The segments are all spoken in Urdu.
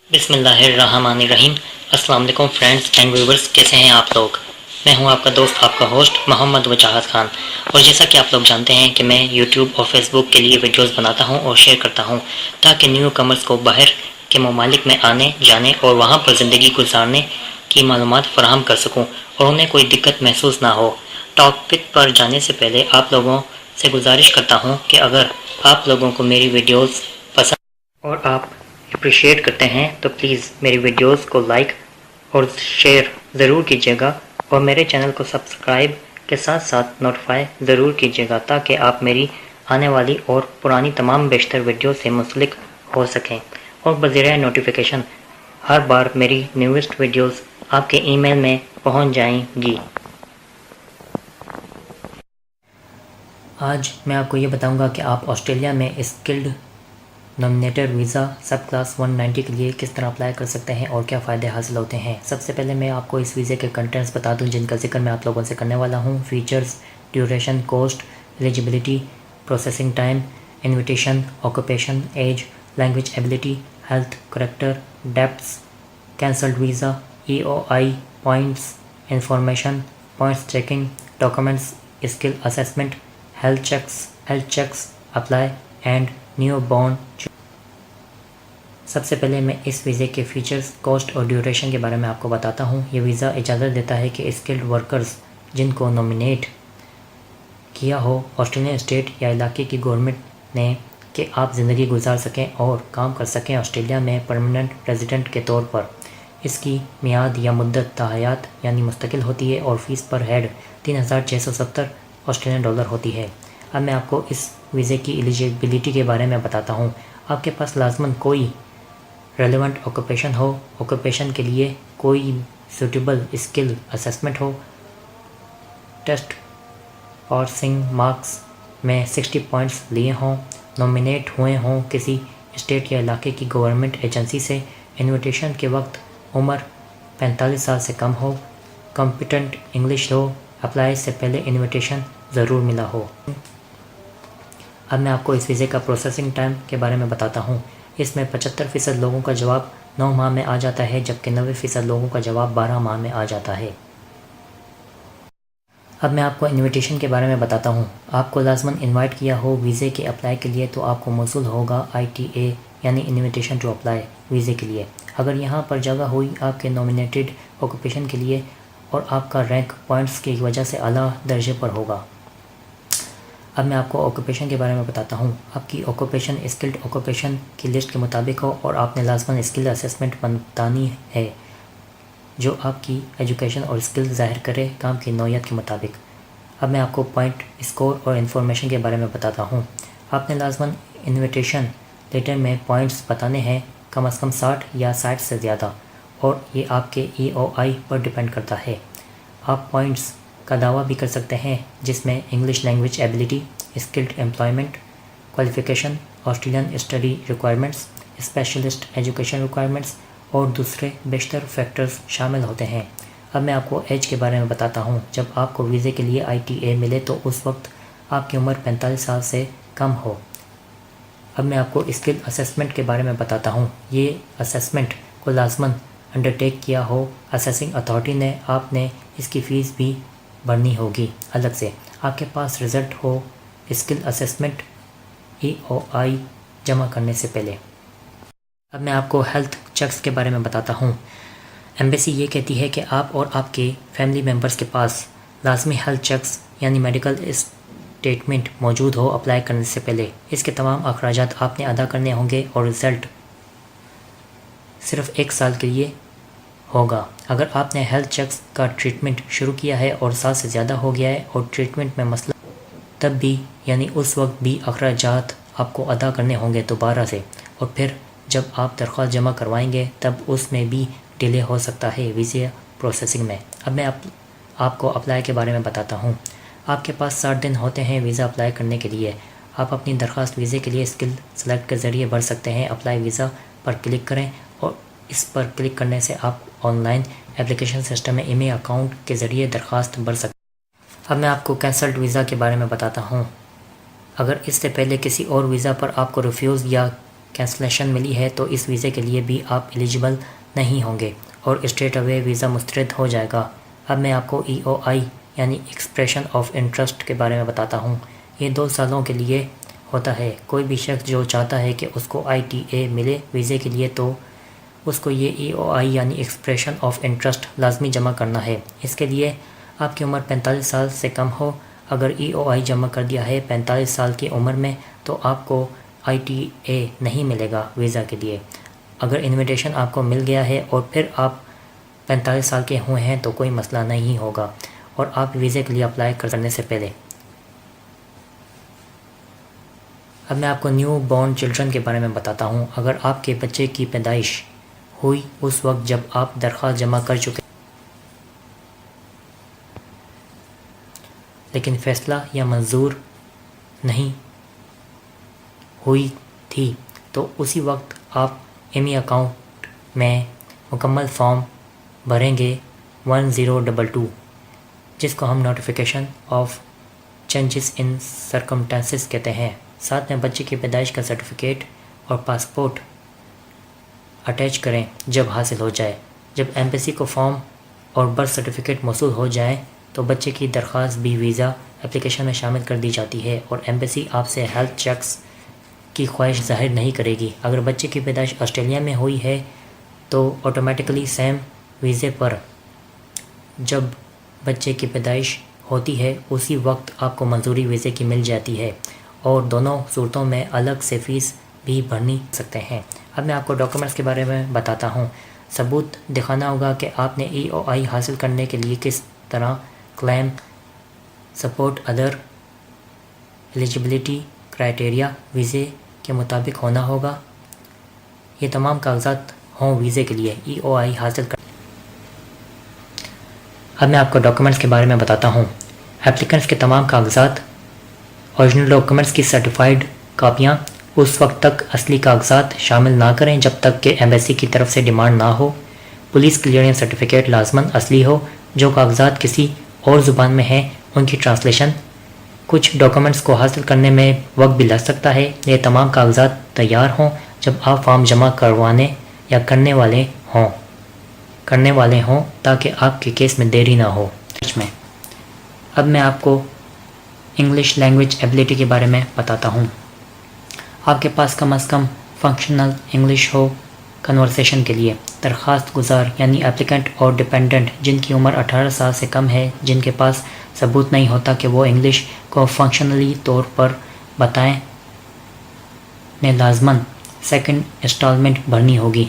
بسم اللہ الرحمن الرحیم۔ السلام علیکم فرینڈز اینڈ ویورز، کیسے ہیں آپ لوگ؟ میں ہوں آپ کا دوست، آپ کا ہوسٹ محمد وجاہت خان، اور جیسا کہ آپ لوگ جانتے ہیں کہ میں یوٹیوب اور فیس بک کے لیے ویڈیوز بناتا ہوں اور شیئر کرتا ہوں تاکہ نیو کمرز کو باہر کے ممالک میں آنے جانے اور وہاں پر زندگی گزارنے کی معلومات فراہم کر سکوں اور انہیں کوئی دقت محسوس نہ ہو۔ ٹاپک پر جانے سے پہلے آپ لوگوں سے گزارش کرتا ہوں کہ اگر آپ لوگوں کو میری ویڈیوز پسند اور آپ اپریشیٹ کرتے ہیں تو پلیز میری ویڈیوز کو لائک اور شیئر ضرور کیجیے گا، اور میرے چینل کو سبسکرائب کے ساتھ ساتھ نوٹیفائی ضرور کیجیے گا تاکہ آپ میری آنے والی اور پرانی تمام بیشتر ویڈیو سے منسلک ہو سکیں اور بذریعہ نوٹیفیکیشن ہر بار میری نیوسٹ ویڈیوز آپ کے ای میل میں پہنچ جائیں گی۔ آج میں آپ کو یہ بتاؤں گا کہ آپ آسٹریلیا میں skilled nominated visa sub class 190 کے لیے کس طرح اپلائی کر سکتے ہیں اور کیا فائدے حاصل ہوتے ہیں۔ سب سے پہلے میں آپ کو اس ویزے کے کنٹینٹس بتا دوں جن کا ذکر میں آپ لوگوں سے کرنے والا ہوں۔ Features, duration, cost, eligibility, processing time, invitation, occupation, age, language ability, health, character, debts, cancelled visa, E O I, points, information, points checking, documents, skill assessment, health checks apply and newborn. سب سے پہلے میں اس ویزے کے فیچرز، کوسٹ اور ڈیوریشن کے بارے میں آپ کو بتاتا ہوں۔ یہ ویزا اجازت دیتا ہے کہ اسکلڈ ورکرز جن کو نامنیٹ کیا ہو آسٹریلین اسٹیٹ یا علاقے کی گورنمنٹ نے کہ آپ زندگی گزار سکیں اور کام کر سکیں آسٹریلیا میں پرماننٹ ریزیڈنٹ کے طور پر۔ اس کی میعاد یا مدت تاحیات یعنی مستقل ہوتی ہے اور فیس پر ہیڈ 3670 آسٹریلین ڈالر ہوتی ہے۔ اب میں آپ کو اس ویزے کی ایلیجیبلٹی کے بارے میں بتاتا ہوں۔ آپ کے پاس لازماً کوئی ریلیونٹ آکوپیشن ہو، آکوپیشن کے لیے کوئی سوٹیبل اسکل اسیسمنٹ ہو، ٹیسٹ پاسنگ مارکس میں 60 پوائنٹس لیے ہوں، نامنیٹ ہوئے ہوں کسی اسٹیٹ یا علاقے کی گورنمنٹ ایجنسی سے، انویٹیشن کے وقت عمر 45 سال سے کم ہو، کمپیٹنٹ انگلش ہو، اپلائی سے پہلے انویٹیشن ضرور ملا ہو۔ اب میں آپ کو اس ویزے کا پروسیسنگ ٹائم کے بارے میں بتاتا ہوں۔ اس میں 75% لوگوں کا جواب 9 ماہ میں آ جاتا ہے جبکہ 90% لوگوں کا جواب 12 ماہ میں آ جاتا ہے۔ اب میں آپ کو انویٹیشن کے بارے میں بتاتا ہوں۔ آپ کو لازماً انوائٹ کیا ہو ویزے کے اپلائی کے لیے تو آپ کو موصول ہوگا ITA یعنی انویٹیشن ٹو اپلائی ویزے کے لیے۔ اگر یہاں پر جگہ ہوئی آپ کے نامنیٹڈ آکوپیشن کے لیے اور آپ کا رینک پوائنٹس کی وجہ سے اعلیٰ درجے پر ہوگا۔ اب میں آپ کو آکوپیشن کے بارے میں بتاتا ہوں۔ آپ کی آکوپیشن اسکلڈ آکوپیشن کی لسٹ کے مطابق ہو اور آپ نے لازماً اسکل اسیسمنٹ بتانی ہے جو آپ کی ایجوکیشن اور اسکل ظاہر کرے کام کی نوعیت کے مطابق۔ اب میں آپ کو پوائنٹ اسکور اور انفارمیشن کے بارے میں بتاتا ہوں۔ آپ نے لازماً انویٹیشن لیٹر میں پوائنٹس بتانے ہیں، کم از کم 60 یا 60 سے زیادہ، اور یہ آپ کے EOI پر ڈپینڈ کرتا ہے۔ آپ پوائنٹس کا دعویٰ بھی کر سکتے ہیں جس میں English language ability, skilled employment qualification, Australian study requirements, specialist education requirements اور دوسرے بیشتر فیکٹرز شامل ہوتے ہیں۔ اب میں آپ کو ایج کے بارے میں بتاتا ہوں۔ جب آپ کو ویزے کے لیے ITA ملے تو اس وقت آپ کی عمر 45 سال سے کم ہو۔ اب میں آپ کو اسکل اسیسمنٹ کے بارے میں بتاتا ہوں۔ یہ اسیسمنٹ کو لازماً انڈرٹیک کیا ہو اسیسنگ اتھارٹی نے، آپ نے اس کی فیس بھی بھرنی ہوگی الگ سے۔ آپ کے پاس رزلٹ ہو اسکل اسیسمنٹ EOI جمع کرنے سے پہلے۔ اب میں آپ کو ہیلتھ چیکس کے بارے میں بتاتا ہوں۔ ایمبیسی یہ کہتی ہے کہ آپ اور آپ کے فیملی ممبرز کے پاس لازمی ہیلتھ چیکس یعنی میڈیکل اسٹیٹمنٹ موجود ہو اپلائی کرنے سے پہلے۔ اس کے تمام اخراجات آپ نے ادا کرنے ہوں گے اور رزلٹ صرف 1 سال کے لیے ہوگا۔ اگر آپ نے ہیلتھ چیکس کا ٹریٹمنٹ شروع کیا ہے اور سال سے زیادہ ہو گیا ہے اور ٹریٹمنٹ میں مسئلہ، تب بھی یعنی اس وقت بھی اخراجات آپ کو ادا کرنے ہوں گے دوبارہ سے، اور پھر جب آپ درخواست جمع کروائیں گے تب اس میں بھی ڈیلے ہو سکتا ہے ویزا پروسیسنگ میں۔ اب میں آپ کو اپلائی کے بارے میں بتاتا ہوں۔ آپ کے پاس 60 دن ہوتے ہیں ویزا اپلائی کرنے کے لیے۔ آپ اپنی درخواست ویزے کے لیے اسکل سلیکٹ کے ذریعے بھر سکتے ہیں۔ اپلائی ویزا پر کلک کریں اور اس پر کلک کرنے سے آپ آن لائن اپلیکیشن سسٹم میں ای میل اکاؤنٹ کے ذریعے درخواست بھر سکتے ہیں۔ اب میں آپ کو کینسلڈ ویزا کے بارے میں بتاتا ہوں۔ اگر اس سے پہلے کسی اور ویزا پر آپ کو ریفیوز یا کینسلیشن ملی ہے تو اس ویزے کے لیے بھی آپ ایلیجیبل نہیں ہوں گے اور اسٹریٹ اوے ویزا مسترد ہو جائے گا۔ اب میں آپ کو EOI یعنی ایکسپریشن آف انٹرسٹ کے بارے میں بتاتا ہوں۔ یہ 2 سالوں کے لیے ہوتا ہے۔ کوئی بھی شخص جو چاہتا ہے کہ اس کو ITA ملے ویزے کے لیے تو اس کو یہ EOI یعنی ایکسپریشن آف انٹرسٹ لازمی جمع کرنا ہے۔ اس کے لیے آپ کی عمر 45 سال سے کم ہو۔ اگر EOI جمع کر دیا ہے 45 سال کی عمر میں تو آپ کو ITA نہیں ملے گا ویزا کے لیے۔ اگر انویٹیشن آپ کو مل گیا ہے اور پھر آپ 45 سال کے ہوئے ہیں تو کوئی مسئلہ نہیں ہوگا اور آپ ویزے کے لیے اپلائی کرنے سے پہلے۔ اب میں آپ کو نیو بورن چلڈرن کے بارے میں بتاتا ہوں۔ اگر آپ کے بچے کی پیدائش ہوئی اس وقت جب آپ درخواست جمع کر چکے لیکن فیصلہ یا منظور نہیں ہوئی تھی تو اسی وقت آپ ایمی اکاؤنٹ میں مکمل فارم بھریں گے 1022 جس کو ہم notification of changes in circumstances کہتے ہیں۔ ساتھ میں بچے کی پیدائش کا سرٹیفکیٹ اور پاسپورٹ اٹیچ کریں جب حاصل ہو جائے۔ جب ایمبیسی کو فارم اور برتھ سرٹیفکیٹ موصول ہو جائے تو بچے کی درخواست بھی ویزا اپلیکیشن میں شامل کر دی جاتی ہے اور ایمبیسی آپ سے ہیلتھ چیکس کی خواہش ظاہر نہیں کرے گی۔ اگر بچے کی پیدائش آسٹریلیا میں ہوئی ہے تو آٹومیٹکلی سیم ویزے پر جب بچے کی پیدائش ہوتی ہے اسی وقت آپ کو منظوری ویزے کی مل جاتی ہے اور دونوں صورتوں میں الگ سے فیس بھی بھرنی سکتے ہیں۔ اب میں آپ کو ڈاکومنٹس کے بارے میں بتاتا ہوں۔ ثبوت دکھانا ہوگا کہ آپ نے EOI حاصل کرنے کے لیے کس طرح کلیم سپورٹ ادر ایلیجیبلٹی کرائٹیریا ویزے کے مطابق ہونا ہوگا۔ یہ تمام کاغذات ہوں ویزے کے لیے EOI حاصل کر۔ اب میں آپ کو ڈاکومنٹس کے بارے میں بتاتا ہوں۔ ایپلیکنٹس کے تمام کاغذات اوریجنل ڈاکومنٹس کی سرٹیفائیڈ کاپیاں اس وقت تک اصلی کاغذات شامل نہ کریں جب تک کہ ایمبیسی کی طرف سے ڈیمانڈ نہ ہو۔ پولیس کلیئرنس سرٹیفکیٹ لازماً اصلی ہو۔ جو کاغذات کسی اور زبان میں ہیں ان کی ٹرانسلیشن۔ کچھ ڈاکومنٹس کو حاصل کرنے میں وقت بھی لگ سکتا ہے۔ یہ تمام کاغذات تیار ہوں جب آپ فارم جمع کروانے یا کرنے والے ہوں تاکہ آپ کے کیس میں دیری نہ ہو۔ اب میں آپ کو انگلش لینگویج ایبلٹی کے بارے میں بتاتا ہوں۔ آپ کے پاس کم از کم فنکشنل انگلش ہو کنورسیشن کے لیے۔ درخواست گزار یعنی اپلیکنٹ اور ڈیپینڈنٹ جن کی عمر 18 سال سے کم ہے جن کے پاس ثبوت نہیں ہوتا کہ وہ انگلش کو فنکشنلی طور پر بتائیں نے لازماً سیکنڈ انسٹالمنٹ بھرنی ہوگی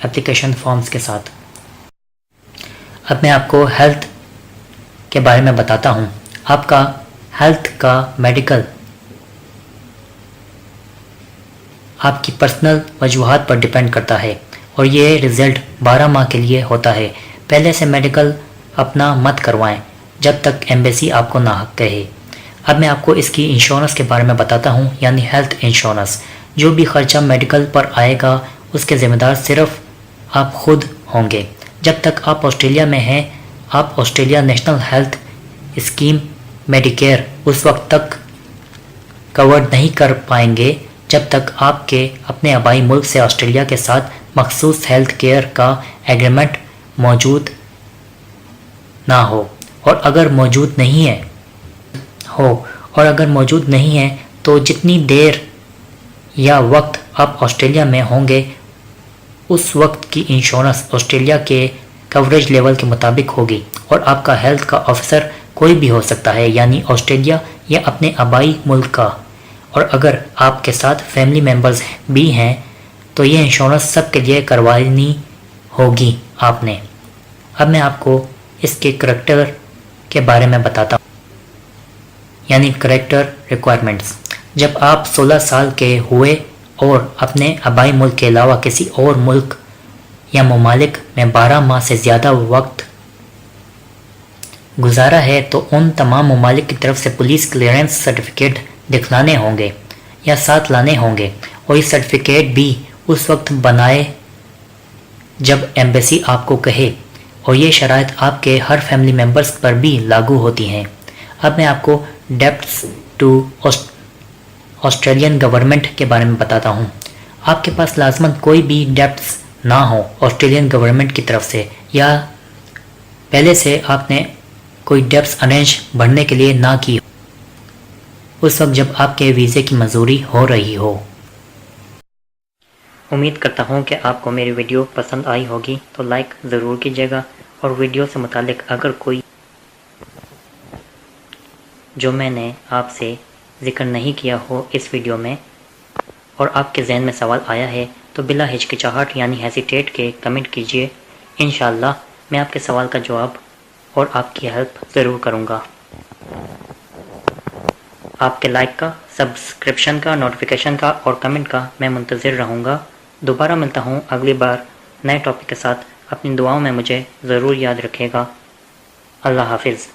اپلیکیشن فارمز کے ساتھ۔ اب میں آپ کو ہیلتھ کے بارے میں بتاتا ہوں۔ آپ کا ہیلتھ کا میڈیکل آپ کی پرسنل وجوہات پر ڈیپینڈ کرتا ہے اور یہ رزلٹ 12 ماہ کے لیے ہوتا ہے۔ پہلے سے میڈیکل اپنا مت کروائیں جب تک ایمبیسی آپ کو ناحق کہے۔ اب میں آپ کو اس کی انشورنس کے بارے میں بتاتا ہوں یعنی ہیلتھ انشورنس۔ جو بھی خرچہ میڈیکل پر آئے گا اس کے ذمہ دار صرف آپ خود ہوں گے۔ جب تک آپ آسٹریلیا میں ہیں آپ Australia national health scheme Medicare اس وقت تک کورڈ نہیں کر پائیں گے جب تک آپ کے اپنے آبائی ملک سے آسٹریلیا کے ساتھ مخصوص ہیلتھ کیئر کا ایگریمنٹ موجود نہ ہو اور اگر موجود نہیں ہے تو جتنی دیر یا وقت آپ آسٹریلیا میں ہوں گے اس وقت کی انشورنس آسٹریلیا کے کوریج لیول کے مطابق ہوگی اور آپ کا ہیلتھ کا آفیسر کوئی بھی ہو سکتا ہے یعنی آسٹریلیا یا اپنے آبائی ملک کا، اور اگر آپ کے ساتھ فیملی ممبرز بھی ہیں تو یہ انشورنس سب کے لیے کروانی ہوگی آپ نے۔ اب میں آپ کو اس کے کریکٹر کے بارے میں بتاتا ہوں یعنی کریکٹر ریکوائرمنٹس۔ جب آپ 16 سال کے ہوئے اور اپنے آبائی ملک کے علاوہ کسی اور ملک یا ممالک میں 12 ماہ سے زیادہ وقت گزارا ہے تو ان تمام ممالک کی طرف سے پولیس کلیئرنس سرٹیفکیٹ دکھلانے ہوں گے یا ساتھ لانے ہوں گے اور یہ سرٹیفکیٹ بھی اس وقت بنائے جب ایمبیسی آپ کو کہے، اور یہ شرائط آپ کے ہر فیملی ممبرز پر بھی لاگو ہوتی ہیں۔ اب میں آپ کو ڈیبٹس ٹو آسٹریلین گورنمنٹ کے بارے میں بتاتا ہوں۔ آپ کے پاس لازماً کوئی بھی ڈیپٹس نہ ہو آسٹریلین گورنمنٹ کی طرف سے، یا پہلے سے آپ نے کوئی ڈیپٹس ارینج بھرنے کے لیے نہ کی ہو اس وقت جب آپ کے ویزے کی منظوری ہو رہی ہو۔ امید کرتا ہوں کہ آپ کو میری ویڈیو پسند آئی ہوگی، تو لائک ضرور کیجیے گا، اور ویڈیو سے متعلق اگر کوئی جو میں نے آپ سے ذکر نہیں کیا ہو اس ویڈیو میں اور آپ کے ذہن میں سوال آیا ہے تو بلا ہچکچاہٹ یعنی ہیسیٹیٹ کے کمنٹ کیجئے۔ انشاءاللہ میں آپ کے سوال کا جواب اور آپ کی ہیلپ ضرور کروں گا۔ آپ کے لائک کا، سبسکرپشن کا، نوٹیفیکیشن کا اور کمنٹ کا میں منتظر رہوں گا۔ دوبارہ ملتا ہوں اگلی بار نئے ٹاپک کے ساتھ۔ اپنی دعاؤں میں مجھے ضرور یاد رکھے گا۔ اللہ حافظ۔